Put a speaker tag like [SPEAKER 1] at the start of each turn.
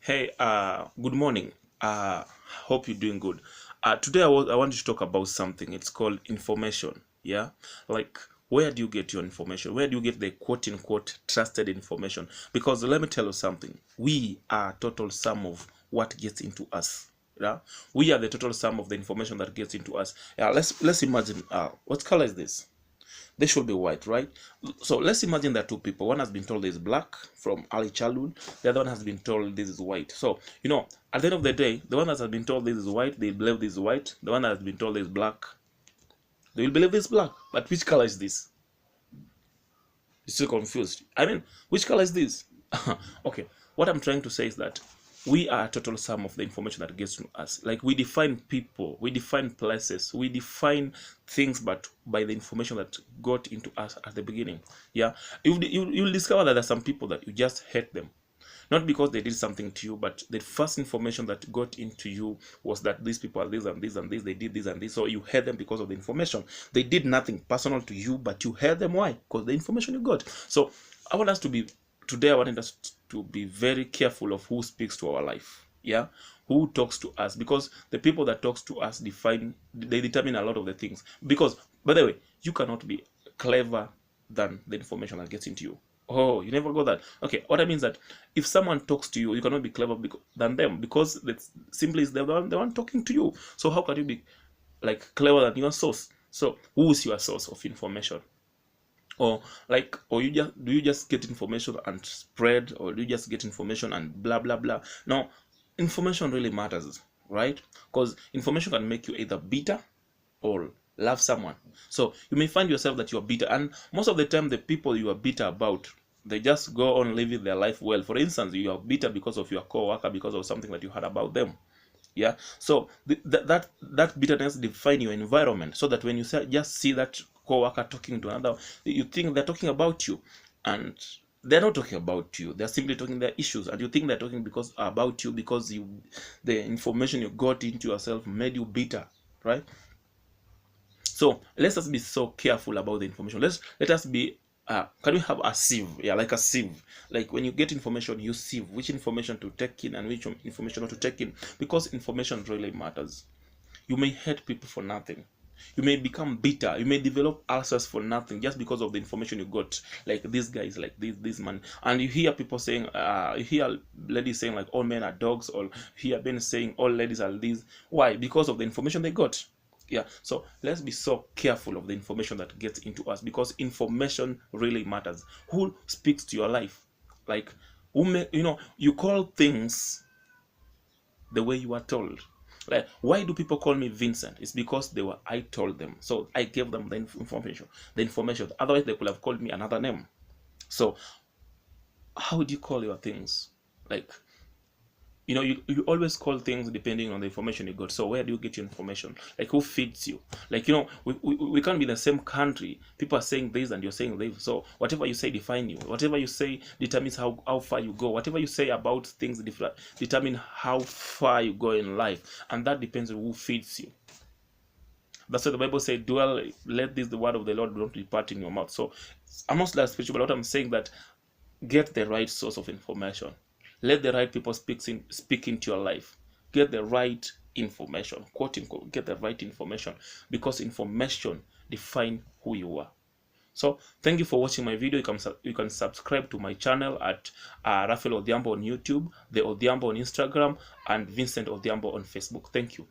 [SPEAKER 1] Hey, good morning. Hope you're doing good. Today I want to talk about something. It's called information. Yeah, like where do you get your information? Where do you get the quote unquote trusted information? Because let me tell you something. We are total sum of what gets into us. Yeah, we are the total sum of the information that gets into us. Yeah, let's imagine. What color is this? They should be white, right? So let's imagine there are two people. One has been told this is black from early childhood. The other one has been told this is white. So, at the end of the day, the one that has been told this is white, they believe this is white. The one that has been told this is black, they will believe this is black. But which color is this? You're still confused. I mean, which color is this? Okay, what I'm trying to say is that we are a total sum of the information that gets to us. Like we define people, we define places, we define things, but by the information that got into us at the beginning. Yeah, you'll discover that there are some people that you just hate them, not because they did something to you, but the first information that got into you was that these people are this and this and this, they did this and this, so you hate them because of the information. They did nothing personal to you, but you hate them. Why? Because the information you got. So I want us to be today I wanted us to be very careful of who speaks to our life. Yeah, who talks to us, because the people that talks to us determine a lot of the things. Because, by the way, you cannot be clever than the information that gets into you. Oh, you never got that. Okay, what I mean is that if someone talks to you, you cannot be clever than them, because that's simply is the one talking to you. So how can you be like clever than your source? So who is your source of information? Or do you just get information and spread, or do you just get information and blah blah blah? Now, information really matters, right? Because information can make you either bitter or love someone. So you may find yourself that you're bitter, and most of the time the people you are bitter about, they just go on living their life well. For instance, you are bitter because of your co-worker, because of something that you heard about them. Yeah, so that bitterness define your environment, so that when you just see that co-worker talking to another, you think they're talking about you, and they're not talking about you. They're simply talking their issues, and you think they're talking about you because the information you got into yourself made you bitter, right? So let us be so careful about the information. Let us be can we have a sieve? Yeah, like a sieve. Like when you get information, you sieve which information to take in and which information not to take in, because information really matters. You may hate people for nothing. You may become bitter. You may develop ulcers for nothing, just because of the information you got. Like this guy is like this man, and you hear people saying, you hear ladies saying like all men are dogs, or hear men saying all ladies are these. Why? Because of the information they got. Yeah, so let's be so careful of the information that gets into us, because information really matters. Who speaks to your life? Like, you call things the way you are told. Like, why do people call me Vincent? It's because I told them, so I gave them the information. Otherwise they could have called me another name. So how do you call your things? Like, you always call things depending on the information you got. So where do you get your information? Like, who feeds you? Like, we can't be in the same country. People are saying this and you're saying this. So whatever you say define you. Whatever you say determines how far you go. Whatever you say about things determine how far you go in life. And that depends on who feeds you. That's what the Bible says, let this the word of the Lord not depart in your mouth. So I'm not that spiritual, but what I'm saying that get the right source of information. Let the right people speak into your life. Get the right information. Quote unquote, get the right information, because information define who you are. So thank you for watching my video. You can subscribe to my channel at Raphael Odhiambo on YouTube, the Odhiambo on Instagram, and Vincent Odhiambo on Facebook. Thank you.